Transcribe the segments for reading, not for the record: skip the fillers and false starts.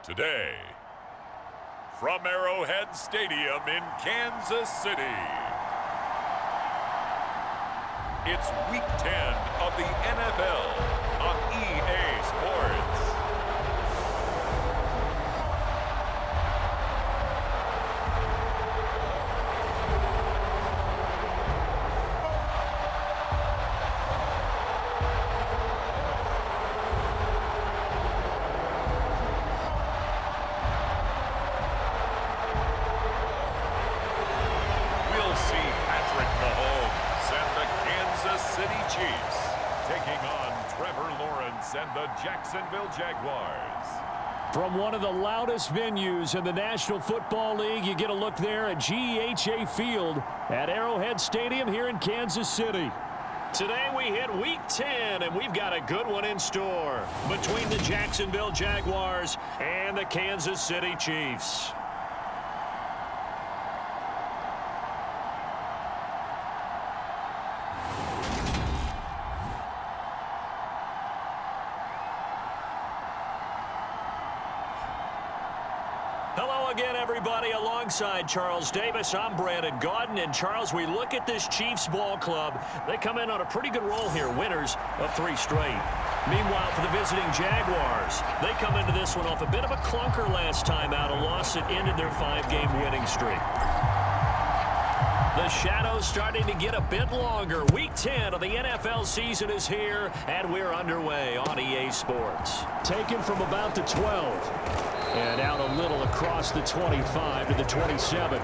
Today, from Arrowhead Stadium in Kansas City, it's Week 10 of the NFL on EA Sports. And the Jacksonville Jaguars. From one of the loudest venues in the National Football League, you get a look there at GEHA Field at Arrowhead Stadium here in Kansas City. Today we hit Week 10, and we've got a good one in store between the Jacksonville Jaguars and the Kansas City Chiefs. Hello again, everybody. Alongside Charles Davis, I'm Brandon Gaudin. And Charles, we look at this Chiefs ball club. They come in on a pretty good roll here, winners of 3 straight. Meanwhile, for the visiting Jaguars, they come into this one off a bit of a clunker last time out, a loss that ended their 5-game winning streak. The shadows starting to get a bit longer. Week 10 of the NFL season is here, and we're underway on EA Sports. Taken from about the 12. And out a little across the 25 to the 27.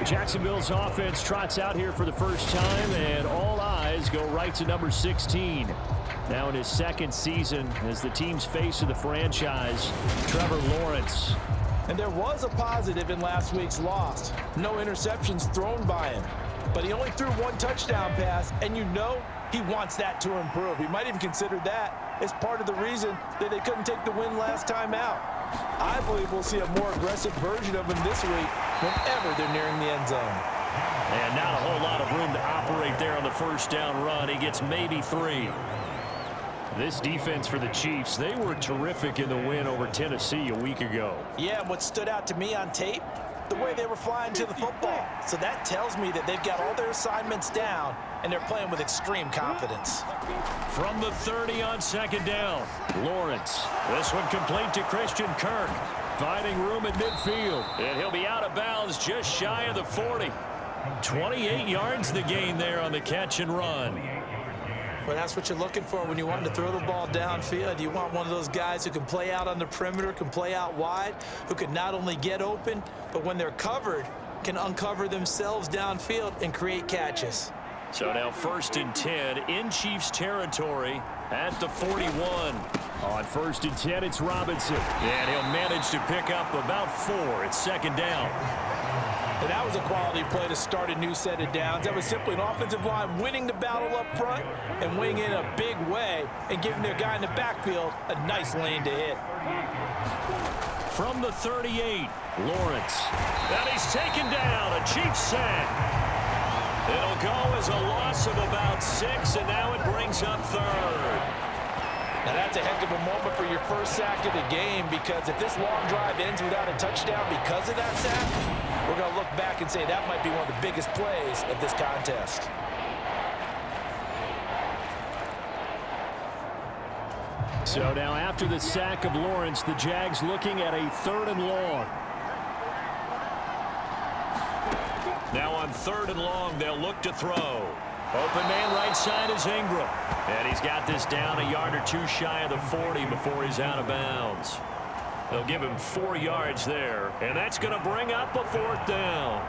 Jacksonville's offense trots out here for the first time, and all eyes go right to number 16. Now in his second season as the team's face of the franchise, Trevor Lawrence. And there was a positive in last week's loss. No interceptions thrown by him. But he only threw 1 touchdown pass, and you know he wants that to improve. He might even consider that as part of the reason that they couldn't take the win last time out. I believe we'll see a more aggressive version of him this week whenever they're nearing the end zone. And not a whole lot of room to operate there on the first down run. He gets maybe 3. This defense for the Chiefs, they were terrific in the win over Tennessee a week ago. Yeah, and what stood out to me on tape, the way they were flying to the football. So that tells me that they've got all their assignments down, and they're playing with extreme confidence. From the 30 on second down, Lawrence. This one complete to Christian Kirk. Finding room at midfield. And he'll be out of bounds just shy of the 40. 28 yards the gain there on the catch and run. Well, that's what you're looking for when you want to throw the ball downfield. You want one of those guys who can play out on the perimeter, can play out wide, who can not only get open, but when they're covered, can uncover themselves downfield and create catches. So now 1st and 10 in Chiefs territory at the 41. On 1st and 10, it's Robinson. And he'll manage to pick up about 4 at second down. And that was a quality play to start a new set of downs. That was simply an offensive line winning the battle up front and winning in a big way and giving their guy in the backfield a nice lane to hit. From the 38, Lawrence. And he's taken down, a Chiefs sack. It'll go as a loss of about 6, and now it brings up 3rd. Now that's a heck of a moment for your first sack of the game, because if this long drive ends without a touchdown because of that sack, we're going to look back and say that might be one of the biggest plays of this contest. So now after the sack of Lawrence, the Jags looking at a 3rd and long. Now on 3rd and long, they'll look to throw. Open man right side is Ingram. And he's got this down a yard or 2 shy of the 40 before he's out of bounds. They'll give him 4 yards there. And that's going to bring up a 4th down.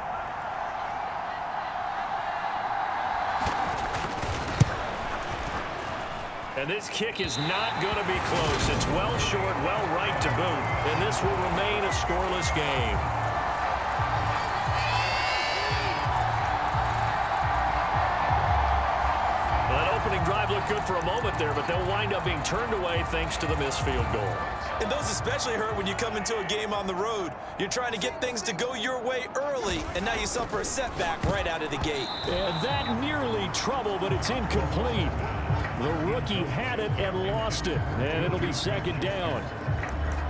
And this kick is not going to be close. It's well short, well right to boot. And this will remain a scoreless game. Drive looked good for a moment there, but they'll wind up being turned away thanks to the missed field goal. And those especially hurt when you come into a game on the road. You're trying to get things to go your way early, and now you suffer a setback right out of the gate. And that nearly trouble, but it's incomplete. The rookie had it and lost it, and it'll be second down.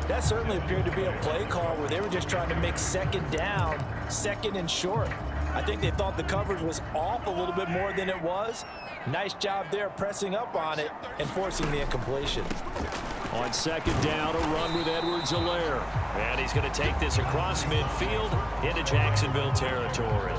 That certainly appeared to be a play call where they were just trying to make second down, second and short. I think they thought the coverage was off a little bit more than it was. Nice job there pressing up on it and forcing the incompletion. On second down, a run with Edwards-Helaire. And he's going to take this across midfield into Jacksonville territory.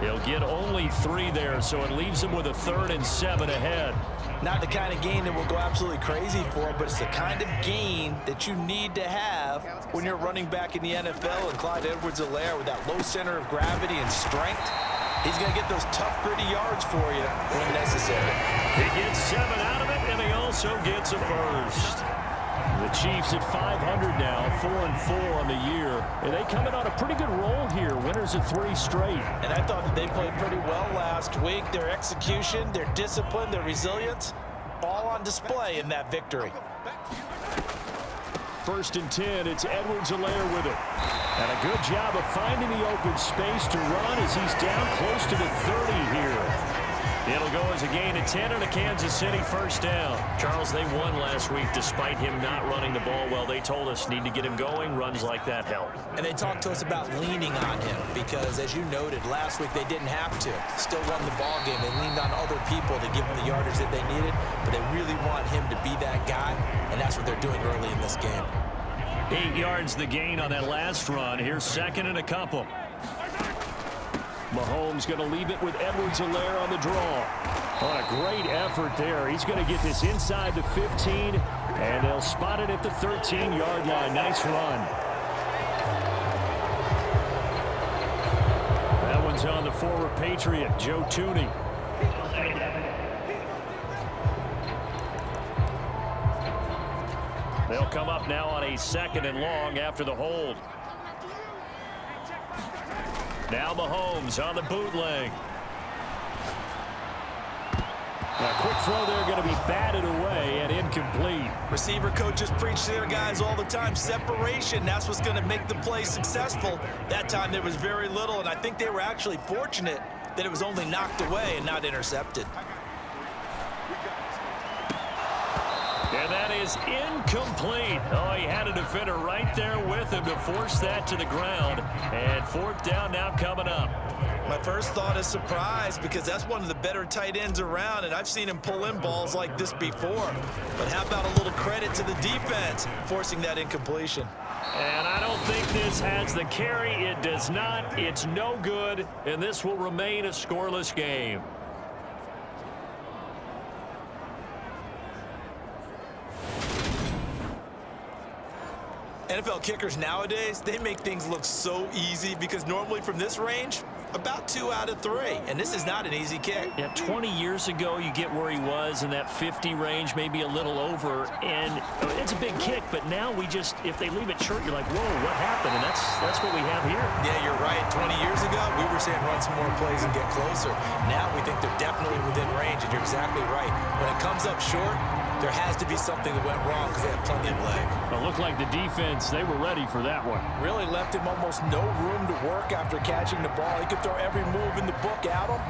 He'll get only 3 there, so it leaves him with a 3rd and 7 ahead. Not the kind of gain that we'll go absolutely crazy for, but it's the kind of gain that you need to have when you're running back in the NFL. And Clyde Edwards-Helaire, with that low center of gravity and strength, he's going to get those tough, gritty yards for you when necessary. He gets 7 out of it, and he also gets a first. The Chiefs at 500 now, 4-4 on the year. And they come in on a pretty good roll here, winners of 3 straight. And I thought that they played pretty well last week. Their execution, their discipline, their resilience, all on display in that victory. 1st and 10, it's Edwards-Helaire with it. And a good job of finding the open space to run as he's down close to the 30 here. It'll go as a gain of 10 and a Kansas City first down. Charles, they won last week despite him not running the ball well. They told us need to get him going. Runs like that help. And they talked to us about leaning on him because, as you noted, last week they didn't have to. Still won the ball game. They leaned on other people to give them the yardage that they needed, but they really want him to be that guy, and that's what they're doing early in this game. 8 yards the gain on that last run. Here's 2nd and a couple. Mahomes going to leave it with Edwards-Helaire on the draw. On a great effort there. He's going to get this inside the 15, and they'll spot it at the 13-yard line. Nice run. That one's on the former Patriot, Joe Thuney. They'll come up now on a 2nd and long after the hold. Now Mahomes on the bootleg. A quick throw there going to be batted away and incomplete. Receiver coaches preach to their guys all the time. Separation, that's what's going to make the play successful. That time there was very little, and I think they were actually fortunate that it was only knocked away and not intercepted. And that is incomplete. Oh, he had a defender right there with him to force that to the ground. And 4th down now coming up. My first thought is surprise because that's one of the better tight ends around, and I've seen him pull in balls like this before. But how about a little credit to the defense forcing that incompletion? And I don't think this has the carry. It does not. It's no good, and this will remain a scoreless game. NFL kickers nowadays, they make things look so easy because normally from this range, about 2 out of 3, and this is not an easy kick. Yeah, 20 years ago, you get where he was in that 50 range, maybe a little over, and it's a big kick, but now we just, if they leave it short, you're like, whoa, what happened? And that's what we have here. Yeah, you're right. 20 years ago, we were saying run some more plays and get closer. Now we think they're definitely within range, and you're exactly right. When it comes up short, there has to be something that went wrong because they had plenty of leg. It looked like the defense, they were ready for that one. Really left him almost no room to work after catching the ball. He could throw every move in the book at him.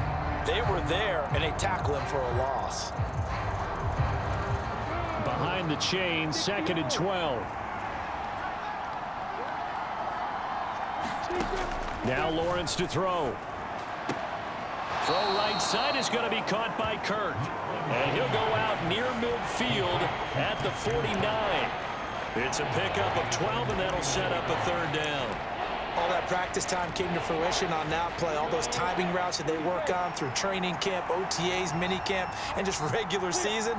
They were there, and they tackle him for a loss. Behind the chain, 2nd and 12. Now Lawrence to throw. Throw right side is going to be caught by Kirk. And he'll go out near midfield at the 49. It's a pickup of 12, and that'll set up a 3rd down. All that practice time came to fruition on that play. All those timing routes that they work on through training camp, OTAs, minicamp, and just regular season,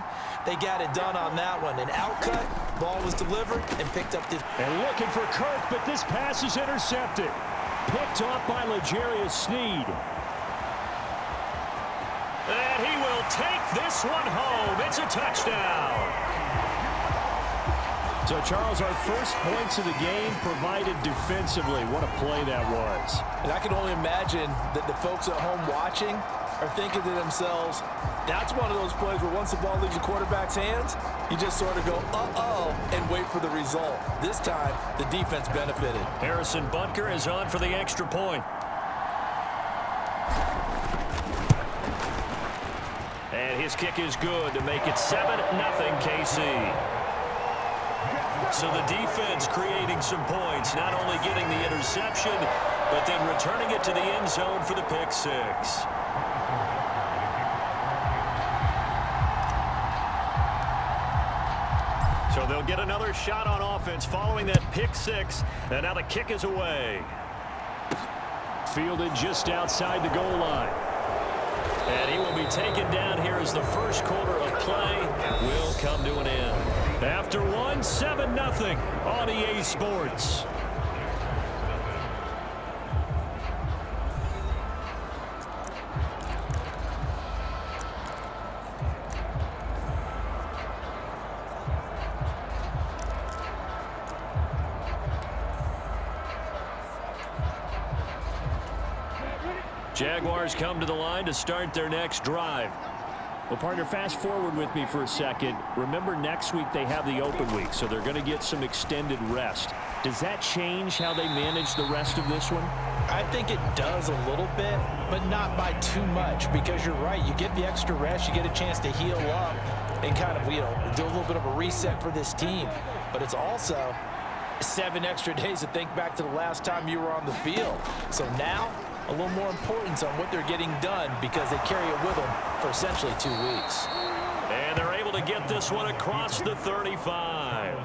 they got it done on that one. An outcut, ball was delivered, and picked up the... And looking for Kirk, but this pass is intercepted. Picked off by L'Jarius Sneed. And he will take this one home. It's a touchdown. So, Charles, our first points of the game provided defensively. What a play that was. And I can only imagine that the folks at home watching are thinking to themselves, that's one of those plays where once the ball leaves the quarterback's hands, you just sort of go, uh-oh, and wait for the result. This time, the defense benefited. Harrison Butker is on for the extra point. And his kick is good to make it 7-0 KC. So the defense creating some points, not only getting the interception, but then returning it to the end zone for the pick six. So they'll get another shot on offense following that pick six, and now the kick is away. Fielded just outside the goal line. And he will be taken down here as the first quarter of play will come to an end. After one, 7-0 on EA Sports. Jaguars come to the line to start their next drive. Well, partner, fast forward with me for a second. Remember, next week they have the open week, so they're going to get some extended rest. Does that change how they manage the rest of this one? I think it does a little bit, but not by too much, because you're right. You get the extra rest, you get a chance to heal up and kind of, do a little bit of a reset for this team. But it's also 7 extra days to think back to the last time you were on the field. So now, a little more importance on what they're getting done because they carry it with them for essentially 2 weeks. And they're able to get this one across the 35.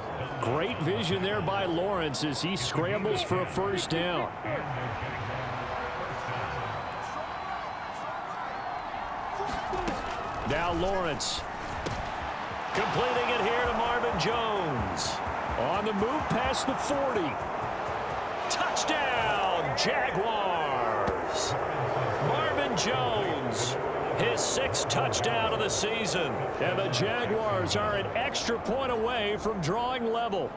Great vision there by Lawrence as he scrambles for a first down. Now Lawrence completing it here to Marvin Jones. On the move past the 40. Touchdown, Jaguars. Marvin Jones, his 6th touchdown of the season. And the Jaguars are an extra point away from drawing level.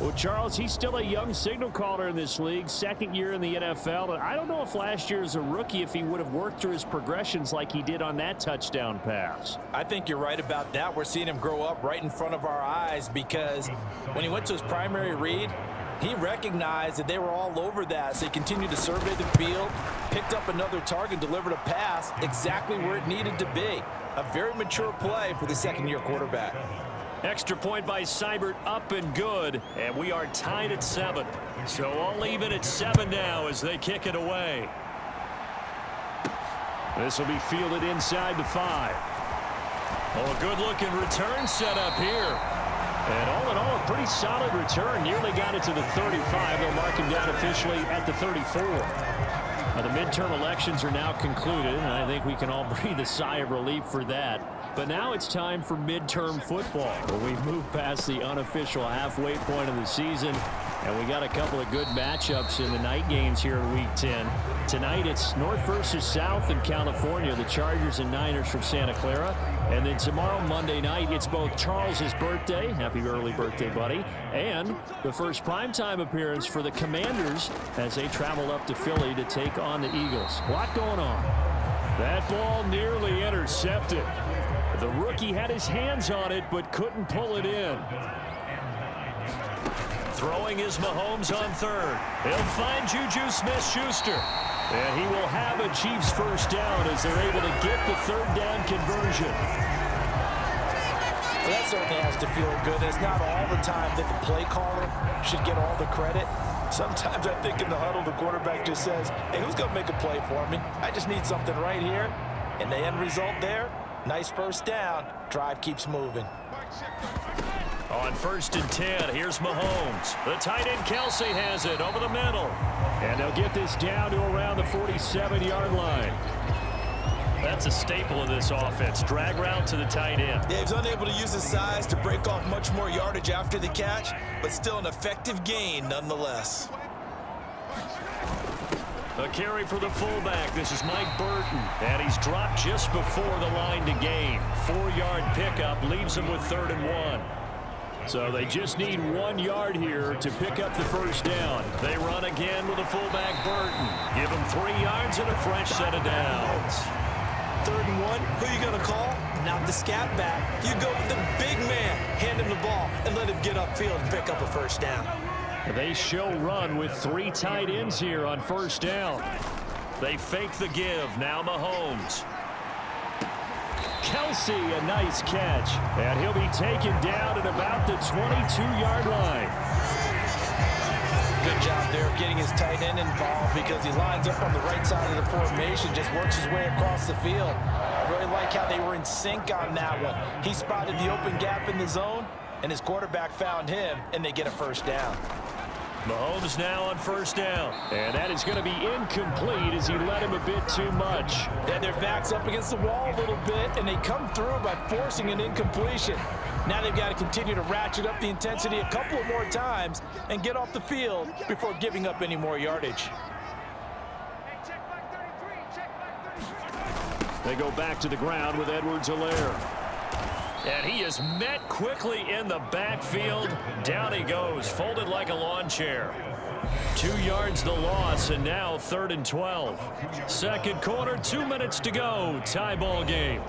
Well, Charles, he's still a young signal caller in this league, 2nd year in the NFL. And I don't know if last year as a rookie, if he would have worked through his progressions like he did on that touchdown pass. I think you're right about that. We're seeing him grow up right in front of our eyes because when he went to his primary read, he recognized that they were all over that, so he continued to survey the field, picked up another target, delivered a pass exactly where it needed to be. A very mature play for the 2nd-year quarterback. Extra point by Seibert, up and good, and we are tied at 7. So all even at 7 now as they kick it away. This will be fielded inside the 5. Oh, a good-looking return set up here. And all in all, a pretty solid return. Nearly got it to the 35. They'll mark him down officially at the 34. Now, the midterm elections are now concluded, and I think we can all breathe a sigh of relief for that. But now it's time for midterm football, where we move past the unofficial halfway point of the season, and we got a couple of good matchups in the night games here in Week 10. Tonight it's North versus South in California, the Chargers and Niners from Santa Clara. And then tomorrow, Monday night, it's both Charles's birthday, happy early birthday, buddy, and the first primetime appearance for the Commanders as they travel up to Philly to take on the Eagles. A lot going on. That ball nearly intercepted. The rookie had his hands on it, but couldn't pull it in. Throwing is Mahomes on 3rd. He'll find Juju Smith-Schuster. And he will have a Chiefs first down as they're able to get the 3rd down conversion. Well, that certainly has to feel good. It's not all the time that the play caller should get all the credit. Sometimes I think in the huddle, the quarterback just says, hey, who's going to make a play for me? I just need something right here. And the end result there, nice first down. Drive keeps moving. On 1st and 10, here's Mahomes. The tight end Kelsey has it over the middle. And they'll get this down to around the 47-yard line. That's a staple of this offense. Drag route to the tight end. Yeah, he's unable to use his size to break off much more yardage after the catch, but still an effective gain nonetheless. A carry for the fullback. This is Mike Burton. And he's dropped just before the line to gain. 4-yard pickup leaves him with 3rd and 1. So they just need 1 yard here to pick up the first down. They run again with the fullback Burton. Give him 3 yards and a fresh set of downs. 3rd and 1, who are you going to call? Not the scat back. You go with the big man. Hand him the ball and let him get upfield and pick up a first down. They show run with 3 tight ends here on first down. They fake the give. Now Mahomes. Kelsey, a nice catch. And he'll be taken down at about the 22-yard line. Good job there of getting his tight end involved because he lines up on the right side of the formation, just works his way across the field. I really like how they were in sync on that one. He spotted the open gap in the zone, and his quarterback found him, and they get a first down. Mahomes now on first down. And that is going to be incomplete as he led him a bit too much. Yeah, their back's up against the wall a little bit, and they come through by forcing an incompletion. Now they've got to continue to ratchet up the intensity a couple of more times and get off the field before giving up any more yardage. They go back to the ground with Edwards-Helaire. And he is met quickly in the backfield. Down he goes, folded like a lawn chair. 2 yards the loss, and now 3rd and 12. Second quarter, 2 minutes to go. Tie ball game.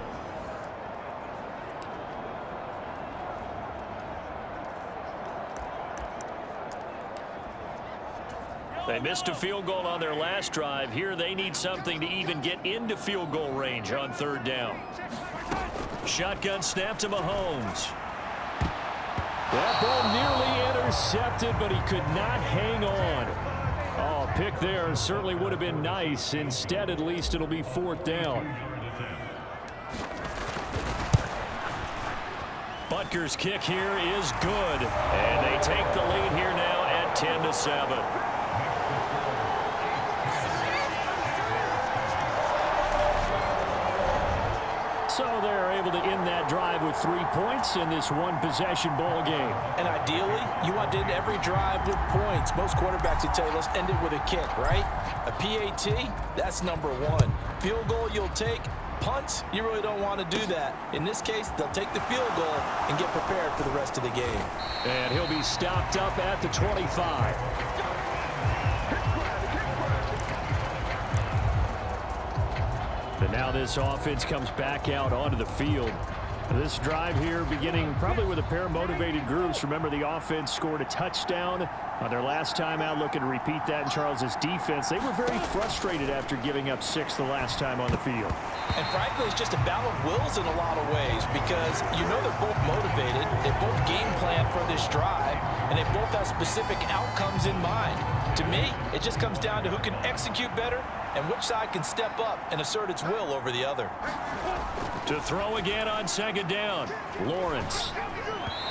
They missed a field goal on their last drive. Here they need something to even get into field goal range on 3rd down. Shotgun snap to Mahomes. That ball nearly intercepted, but he could not hang on. Oh, pick there certainly would have been nice. Instead, at least it'll be 4th down. Butker's kick here is good. And they take the lead here now at 10-7. So they're able to end that drive with 3 points in this one-possession ball game. And ideally, you want to end every drive with points. Most quarterbacks would tell you, let's end it with a kick, right? A PAT, that's number 1. Field goal you'll take. Punts, you really don't want to do that. In this case, they'll take the field goal and get prepared for the rest of the game. And he'll be stopped up at the 25. And now this offense comes back out onto the field. This drive here beginning probably with a pair of motivated groups. Remember, the offense scored a touchdown on their last time out. Looking to repeat that in Charles's defense. They were very frustrated after giving up 6 the last time on the field. And frankly, it's just a battle of wills in a lot of ways because you know they're both motivated. They both game plan for this drive, and they both have specific outcomes in mind. To me, it just comes down to who can execute better and which side can step up and assert its will over the other. To throw again on 2nd down. Lawrence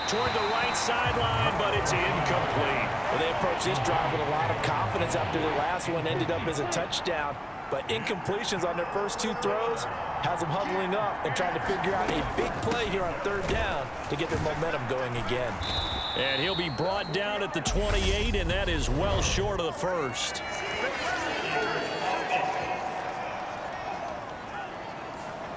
toward the right sideline, but it's incomplete. Well, they approached this drive with a lot of confidence after their last one ended up as a touchdown. But incompletions on their first 2 throws has them huddling up and trying to figure out a big play here on 3rd down to get their momentum going again. And he'll be brought down at the 28, and that is well short of the first.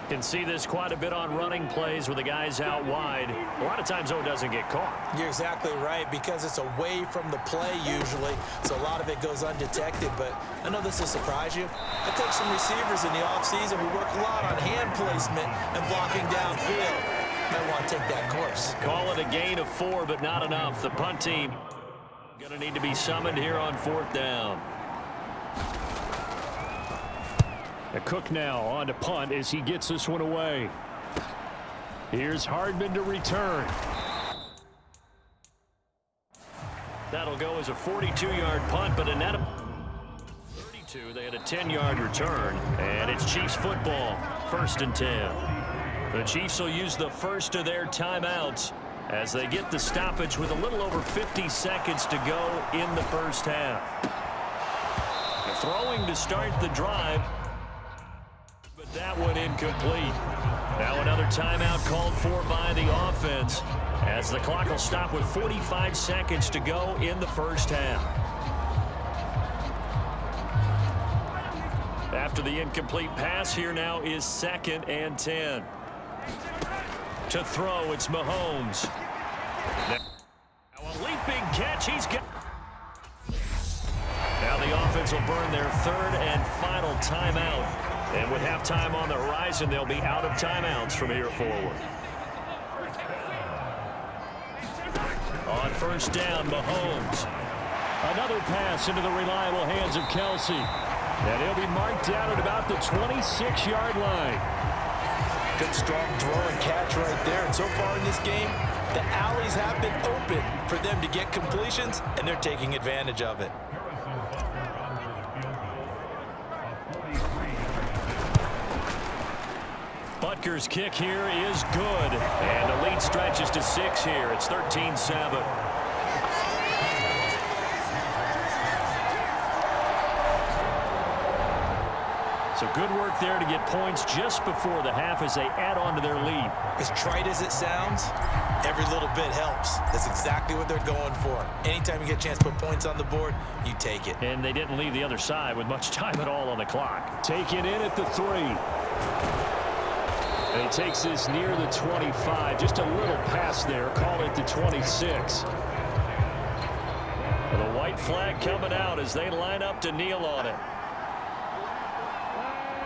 Can see this quite a bit on running plays with the guys out wide. A lot of times, though, it doesn't get caught. You're exactly right, because it's away from the play usually, so a lot of it goes undetected. But I know this will surprise you. I coach some receivers in the offseason. We work a lot on hand placement and blocking downfield. Might want to take that course. Call it a gain of 4, but not enough. The punt team going to need to be summoned here on 4th down. A Cook now on to punt as he gets this one away. Here's Hardman to return. That'll go as a 42-yard punt, but a net of 32. They had a 10-yard return, and it's Chiefs football, 1st and 10. The Chiefs will use the first of their timeouts as they get the stoppage with a little over 50 seconds to go in the first half. Throwing to start the drive. That one incomplete. Now another timeout called for by the offense as the clock will stop with 45 seconds to go in the first half. After the incomplete pass, here now is 2nd and 10. To throw, it's Mahomes. Now a leaping catch. He's got. Now the offense will burn their 3rd and final timeout. And with halftime on the horizon, they'll be out of timeouts from here forward. On 1st down, Mahomes. Another pass into the reliable hands of Kelsey. And he'll be marked down at about the 26-yard line. Good strong throw and catch right there. And so far in this game, the alleys have been open for them to get completions, and they're taking advantage of it. Butker's kick here is good. And the lead stretches to 6 here. It's 13-7. So good work there to get points just before the half as they add on to their lead. As trite as it sounds, every little bit helps. That's exactly what they're going for. Anytime you get a chance to put points on the board, you take it. And they didn't leave the other side with much time at all on the clock. Taken in at the 3. And he takes this near the 25. Just a little pass there. Call it the 26. And a white flag coming out as they line up to kneel on it.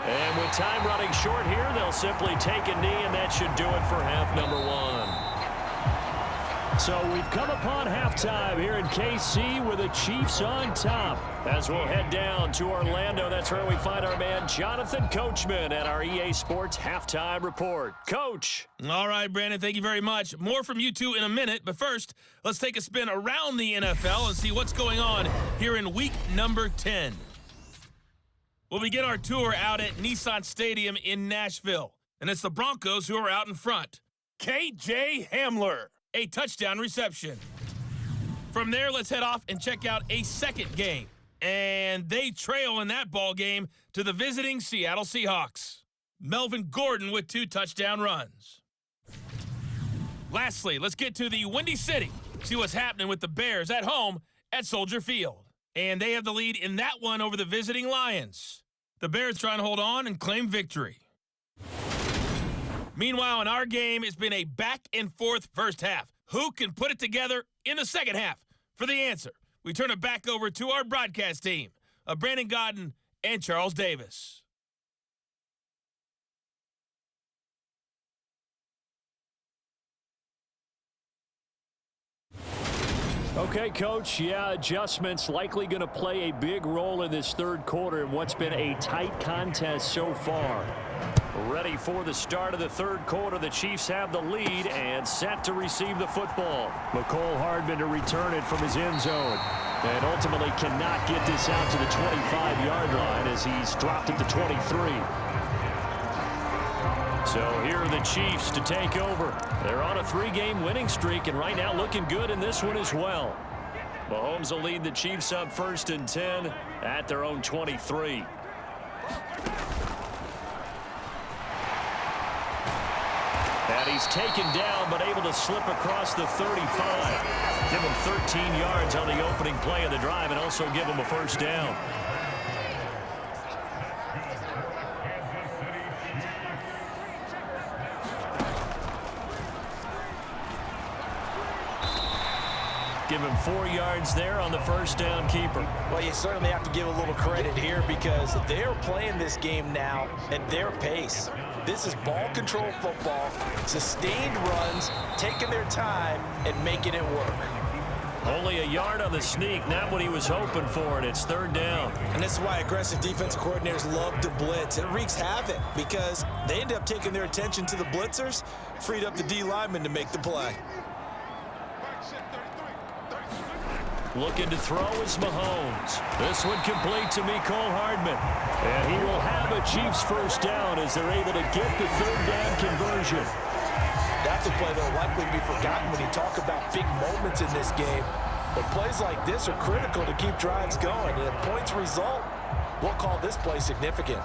And with time running short here, they'll simply take a knee, and that should do it for half number 1. So we've come upon halftime here in KC with the Chiefs on top. As we'll head down to Orlando, that's where we find our man Jonathan Coachman at our EA Sports Halftime Report. Coach. All right, Brandon, thank you very much. More from you two in a minute, but first, let's take a spin around the NFL and see what's going on here in week number 10. We'll begin our tour out at Nissan Stadium in Nashville, and it's the Broncos who are out in front. K.J. Hamler, a touchdown reception. From there, let's head off and check out a second game, and they trail in that ball game to the visiting Seattle Seahawks. Melvin Gordon with 2 touchdown runs. Lastly, let's get to the Windy City, see what's happening with the Bears at home at Soldier Field. And they have the lead in that one over the visiting Lions. The Bears trying to hold on and claim victory. Meanwhile, in our game, it's been a back-and-forth first half. Who can put it together in the second half? For the answer, we turn it back over to our broadcast team of Brandon Godden and Charles Davis. Okay, Coach, yeah, adjustments likely going to play a big role in this third quarter in what's been a tight contest so far. Ready for the start of the third quarter. The Chiefs have the lead and set to receive the football. McCole Hardman to return it from his end zone. And ultimately cannot get this out to the 25-yard line as he's dropped it to 23. So here are the Chiefs to take over. They're on a 3-game winning streak, and right now looking good in this one as well. Mahomes will lead the Chiefs up 1st and 10 at their own 23. And he's taken down, but able to slip across the 35. Give him 13 yards on the opening play of the drive and also give him a first down. Give him 4 yards there on the first down keeper. Well, you certainly have to give a little credit here because they're playing this game now at their pace. This is ball control football, sustained runs, taking their time and making it work. Only a yard on the sneak, not what he was hoping for, and it's 3rd down. And this is why aggressive defensive coordinators love to blitz. It wreaks havoc because they end up taking their attention to the blitzers, freed up the D lineman to make the play. Looking to throw is Mahomes. This one complete to Mecole Hardman. And he will have a Chiefs first down as they're able to get the 3rd down conversion. That's a play that will likely be forgotten when you talk about big moments in this game. But plays like this are critical to keep drives going. And if points result, we'll call this play significant.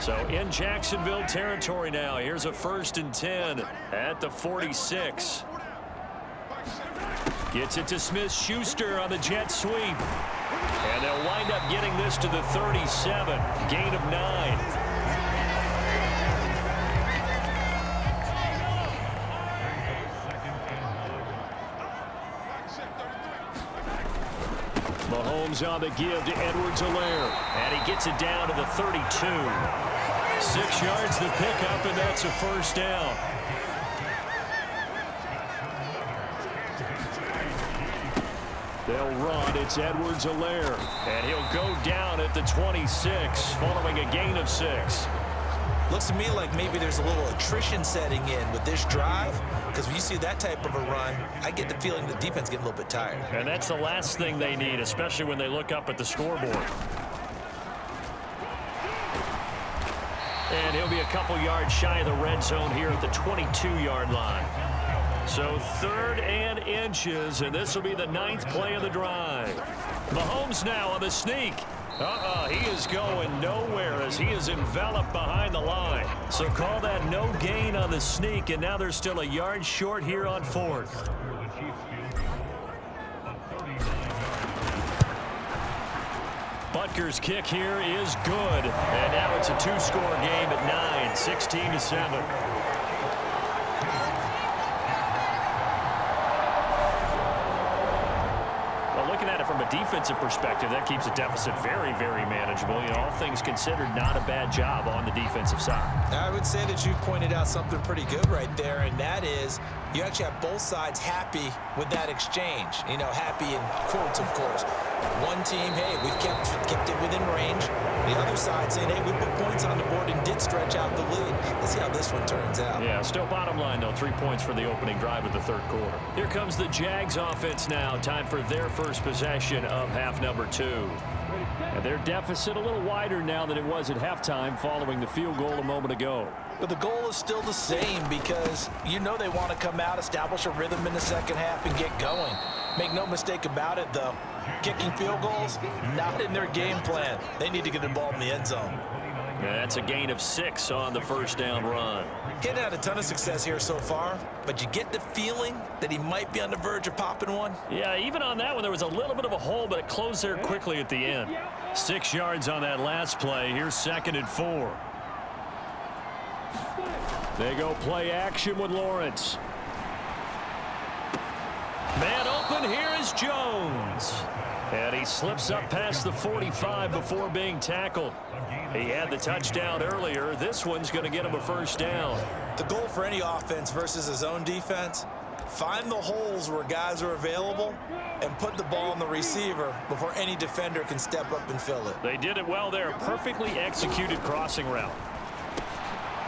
So in Jacksonville territory now. Here's a 1st and 10 at the 46. Gets it to Smith-Schuster on the jet sweep. And they'll wind up getting this to the 37. Gain of 9. Mahomes on the give to Edwards-Helaire. And he gets it down to the 32. 6 yards the pickup, and that's a first down. They'll run. It's Edwards-Helaire. And he'll go down at the 26 following a gain of 6. Looks to me like maybe there's a little attrition setting in with this drive, because when you see that type of a run, I get the feeling the defense getting a little bit tired. And that's the last thing they need, especially when they look up at the scoreboard. And he'll be a couple yards shy of the red zone here at the 22-yard line. So 3rd and inches, and this will be the 9th play of the drive. Mahomes now on the sneak. He is going nowhere as he is enveloped behind the line. So call that no gain on the sneak, and now they're still a yard short here on 4th. Butker's kick here is good. And now it's a 2-score game at 9, 16-7. From a defensive perspective, that keeps the deficit very, very manageable. You know, all things considered, not a bad job on the defensive side. I would say that you've pointed out something pretty good right there, and that is you actually have both sides happy with that exchange. You know, happy in quotes, of course. One team, hey, we've kept it within range. The other side saying, hey, we put points on the board and did stretch out the lead. Let's see how this one turns out. Yeah, still bottom line, though, 3 points for the opening drive of the 3rd quarter. Here comes the Jags offense now. Time for their first possession of half number 2. And their deficit a little wider now than it was at halftime following the field goal a moment ago. But the goal is still the same, because you know they want to come out, establish a rhythm in the second half, and get going. Make no mistake about it, though. Kicking field goals, not in their game plan. They need to get the ball in the end zone. Yeah, that's a gain of 6 on the 1st down run. He hadn't had a ton of success here so far, but you get the feeling that he might be on the verge of popping one. Yeah, even on that one, there was a little bit of a hole, but it closed there quickly at the end. 6 yards on that last play. Here's 2nd and 4. They go play action with Lawrence. Man open, here is Jones. And he slips up past the 45 before being tackled. He had the touchdown earlier. This one's going to get him a 1st down. The goal for any offense versus his own defense, find the holes where guys are available and put the ball on the receiver before any defender can step up and fill it. They did it well there. Perfectly executed crossing route.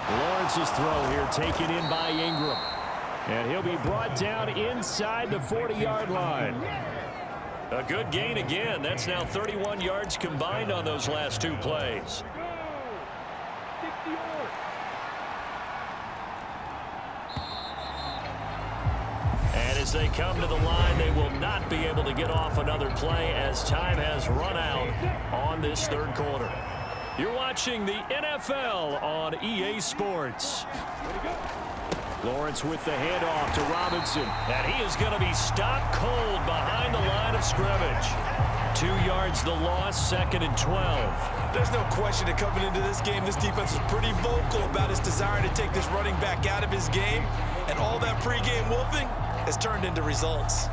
Lawrence's throw here taken in by Ingram. And he'll be brought down inside the 40-yard line. A good gain again. That's now 31 yards combined on those last 2 plays. And as they come to the line, they will not be able to get off another play as time has run out on this 3rd quarter. You're watching the NFL on EA Sports. Lawrence with the handoff to Robinson. And he is going to be stopped cold behind the line of scrimmage. 2 yards the loss, 2nd and 12. There's no question that coming into this game, this defense was pretty vocal about his desire to take this running back out of his game. And all that pregame wolfing has turned into results.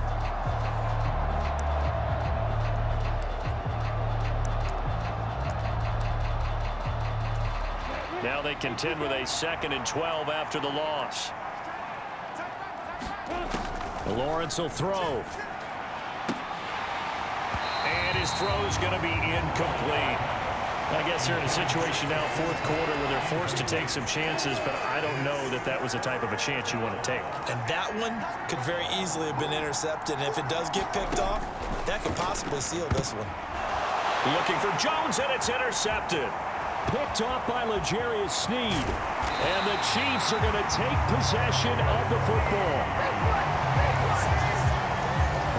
Now they contend with a 2nd and 12 after the loss. Lawrence will throw. And his throw is going to be incomplete. I guess they're in a situation now, 4th quarter, where they're forced to take some chances, but I don't know that that was the type of a chance you want to take. And that one could very easily have been intercepted. And if it does get picked off, that could possibly seal this one. Looking for Jones, and it's intercepted. Picked off by L'Jarius Sneed. And the Chiefs are going to take possession of the football.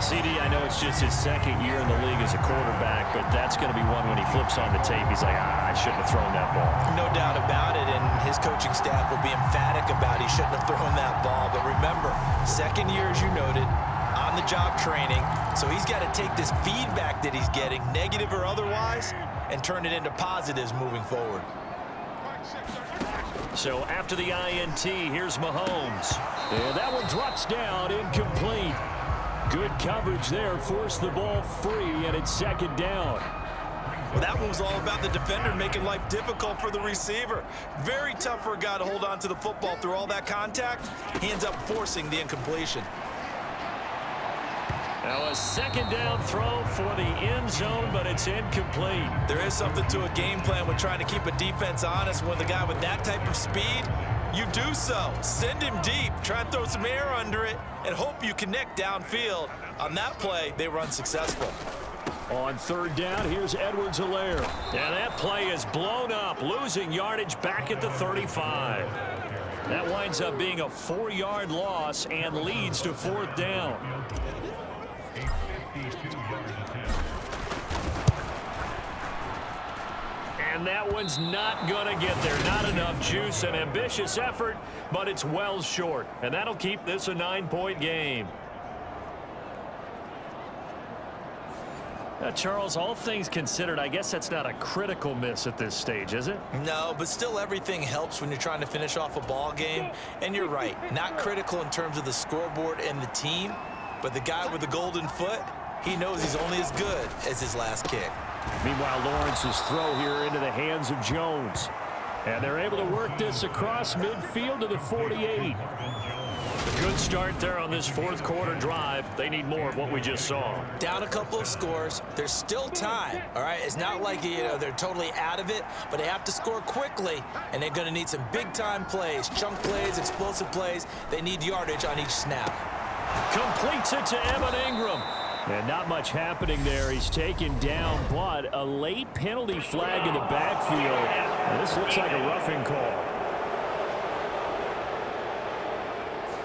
CD, I know it's just his 2nd year in the league as a quarterback, but that's going to be one when he flips on the tape. He's like, I shouldn't have thrown that ball. No doubt about it, and his coaching staff will be emphatic about he shouldn't have thrown that ball. But remember, 2nd year, as you noted, on-the-job training, so he's got to take this feedback that he's getting, negative or otherwise, and turn it into positives moving forward. So after the INT, here's Mahomes. And that one drops down, incomplete. Good coverage there, forced the ball free, and it's 2nd down. Well, that one was all about the defender making life difficult for the receiver. Very tough for a guy to hold on to the football through all that contact. He ends up forcing the incompletion. Now a second down throw for the end zone, but it's incomplete. There is something to a game plan with trying to keep a defense honest. When the guy with that type of speed, you do so. Send him deep, try and throw some air under it, and hope you connect downfield. On that play, they were unsuccessful. On third down, here's Edwards-Helaire. And that play is blown up, losing yardage back at the 35. That winds up being a 4-yard loss and leads to fourth down. And that one's not going to get there. Not enough juice. An ambitious effort, but it's well short. And that'll keep this a 9-point game. Charles, all things considered, I guess that's not a critical miss at this stage, is it? No, but still everything helps when you're trying to finish off a ball game. And you're right, not critical in terms of the scoreboard and the team, but the guy with the golden foot, he knows he's only as good as his last kick. Meanwhile, Lawrence's throw here into the hands of Jones. And they're able to work this across midfield to the 48. A good start there on this fourth quarter drive. They need more of what we just saw. Down a couple of scores. There's still time, all right? It's not like, they're totally out of it, but they have to score quickly, and they're going to need some big-time plays, chunk plays, explosive plays. They need yardage on each snap. Completes it to Evan Ingram. And not much happening there. He's taken down, but a late penalty flag in the backfield. And this looks like a roughing call.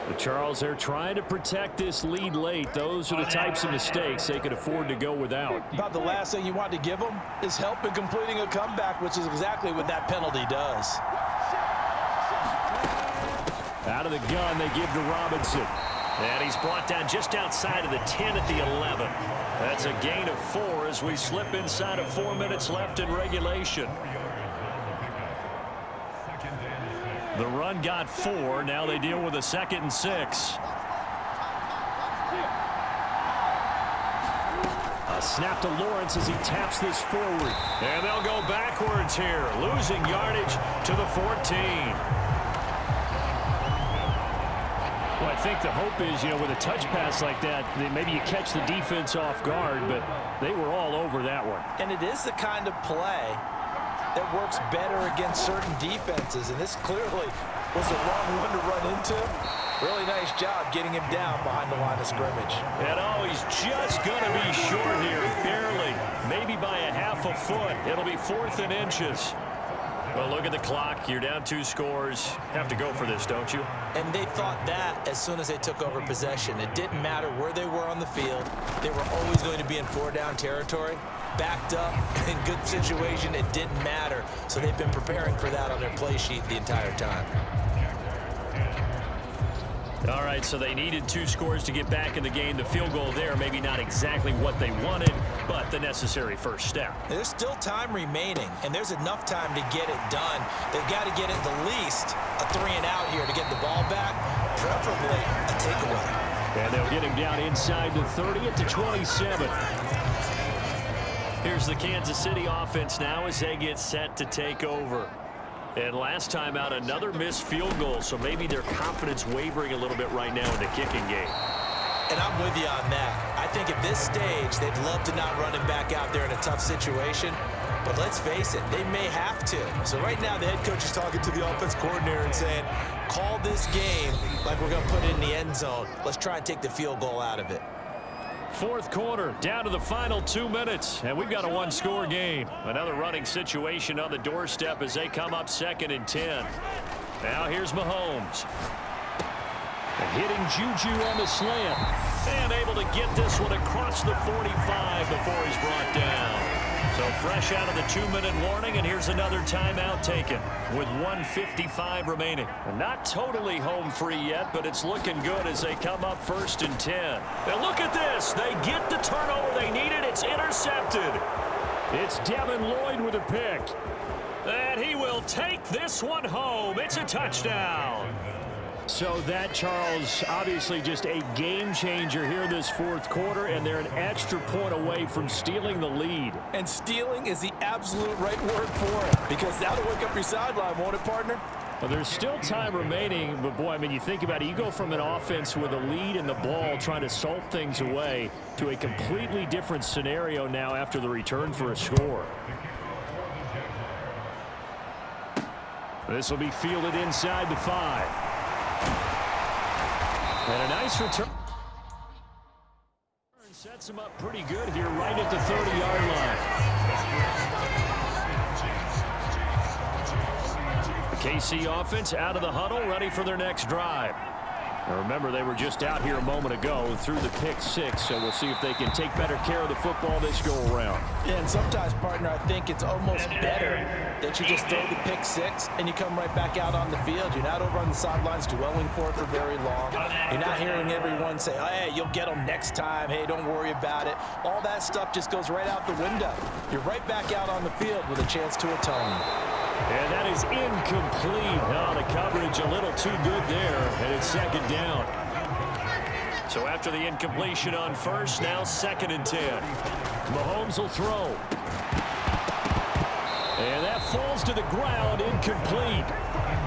But Charles, they're trying to protect this lead late. Those are the types of mistakes they could afford to go without. About the last thing you want to give them is help in completing a comeback, which is exactly what that penalty does. Out of the gun, they give to Robinson. And he's brought down just outside of the 10 at the 11. That's a gain of 4 as we slip inside of 4 minutes left in regulation. The run got 4. Now they deal with a 2nd and 6. A snap to Lawrence as he taps this forward. And they'll go backwards here, losing yardage to the 14. Well, I think the hope is, with a touch pass like that, maybe you catch the defense off guard, but they were all over that one. And it is the kind of play that works better against certain defenses, and this clearly was the wrong one to run into. Really nice job getting him down behind the line of scrimmage. And he's just going to be short here, barely, maybe by a half a foot. It'll be 4th and inches. Well, look at the clock. You're down 2 scores. Have to go for this, don't you? And they thought that as soon as they took over possession. It didn't matter where they were on the field. They were always going to be in 4-down territory. Backed up, in good situation, it didn't matter. So they've been preparing for that on their play sheet the entire time. All right, so they needed 2 scores to get back in the game. The field goal there, maybe not exactly what they wanted, but the necessary first step. There's still time remaining, and there's enough time to get it done. They've got to get at the least a 3-and-out here to get the ball back, preferably a takeaway. And they'll get him down inside the 30 at the 27. Here's the Kansas City offense now as they get set to take over. And last time out, another missed field goal, so maybe their confidence wavering a little bit right now in the kicking game. And I'm with you on that. I think at this stage, they'd love to not run him back out there in a tough situation. But let's face it, they may have to. So right now, the head coach is talking to the offense coordinator and saying, call this game like we're going to put it in the end zone. Let's try and take the field goal out of it. Fourth quarter, down to the final 2 minutes, and we've got a 1-score game. Another running situation on the doorstep as they come up 2nd and 10. Now here's Mahomes. And hitting Juju on the slant. And able to get this one across the 45 before he's brought down. So fresh out of the 2-minute warning, and here's another timeout taken with 1:55 remaining. And not totally home free yet, but it's looking good as they come up 1st and 10. And look at this. They get the turnover they needed. It's intercepted. It's Devin Lloyd with a pick. And he will take this one home. It's a touchdown. So that, Charles, obviously just a game changer here this fourth quarter, and they're an extra point away from stealing the lead. And stealing is the absolute right word for it, because that'll wake up your sideline, won't it, partner? Well, there's still time remaining, but boy, I mean, you think about it, you go from an offense with a lead in the ball trying to salt things away to a completely different scenario now after the return for a score. This will be fielded inside the 5. And a nice return. Sets him up pretty good here right at the 30-yard line. The KC offense out of the huddle, ready for their next drive. Now remember, they were just out here a moment ago through the pick 6, so we'll see if they can take better care of the football this go-around. Yeah, and sometimes, partner, I think it's almost better that you just throw the pick 6 and you come right back out on the field. You're not over on the sidelines dwelling for it for very long. You're not hearing everyone say, oh, hey, you'll get them next time. Hey, don't worry about it. All that stuff just goes right out the window. You're right back out on the field with a chance to atone. And that is incomplete. Oh, the coverage a little too good there, and it's second down. So after the incompletion on first, now 2nd and 10. Mahomes will throw. And that falls to the ground, incomplete.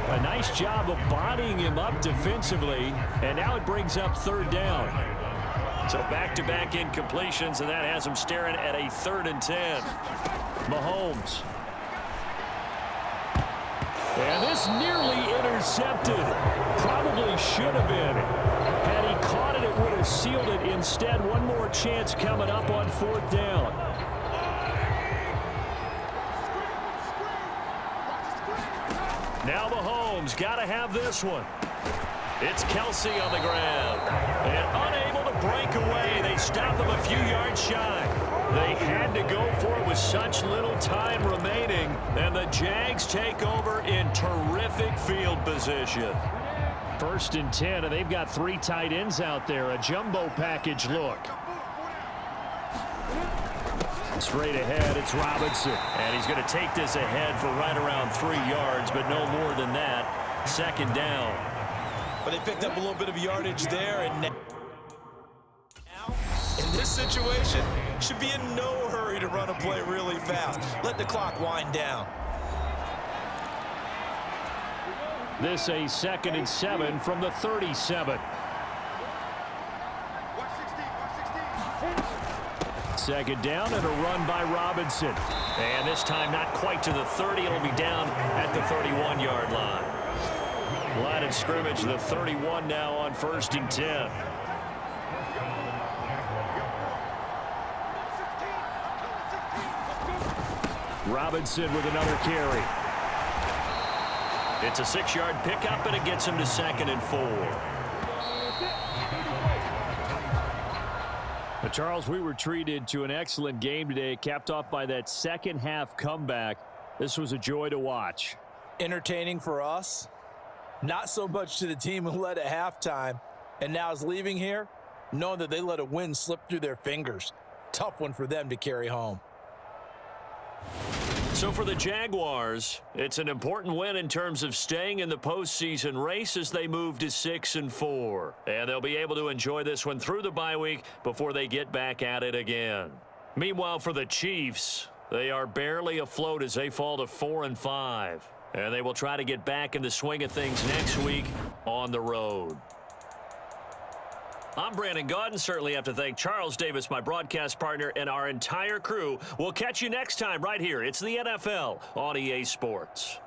A nice job of bodying him up defensively, and now it brings up 3rd down. So back-to-back incompletions, and that has him staring at a 3rd and 10. Mahomes. And this nearly intercepted. Probably should have been. Had he caught it, it would have sealed it. Instead, one more chance coming up on 4th down. Now Mahomes got to have this one. It's Kelsey on the ground. And unable to break away. They stop him a few yards shy. They had to go for it with such little time remaining. And the Jags take over in terrific field position. 1st and 10, and they've got 3 tight ends out there. A jumbo package look. Straight ahead, it's Robinson. And he's going to take this ahead for right around 3 yards, but no more than that. 2nd down. But they picked up a little bit of yardage there, and now in this situation, should be in no hurry to run a play really fast. Let the clock wind down. This a 2nd and 7 from the 37. 2nd down and a run by Robinson. And this time not quite to the 30. It'll be down at the 31-yard line. Line of scrimmage, the 31 now on 1st and 10. Robinson with another carry. It's a 6-yard pickup, and it gets him to 2nd and 4. But Charles, we were treated to an excellent game today, capped off by that second-half comeback. This was a joy to watch. Entertaining for us. Not so much to the team who led at halftime and now is leaving here knowing that they let a win slip through their fingers. Tough one for them to carry home. So for the Jaguars, it's an important win in terms of staying in the postseason race as they move to 6-4. And they'll be able to enjoy this one through the bye week before they get back at it again. Meanwhile, for the Chiefs, they are barely afloat as they fall to 4-5. And they will try to get back in the swing of things next week on the road. I'm Brandon Gaudin. Certainly have to thank Charles Davis, my broadcast partner, and our entire crew. We'll catch you next time right here. It's the NFL on EA Sports.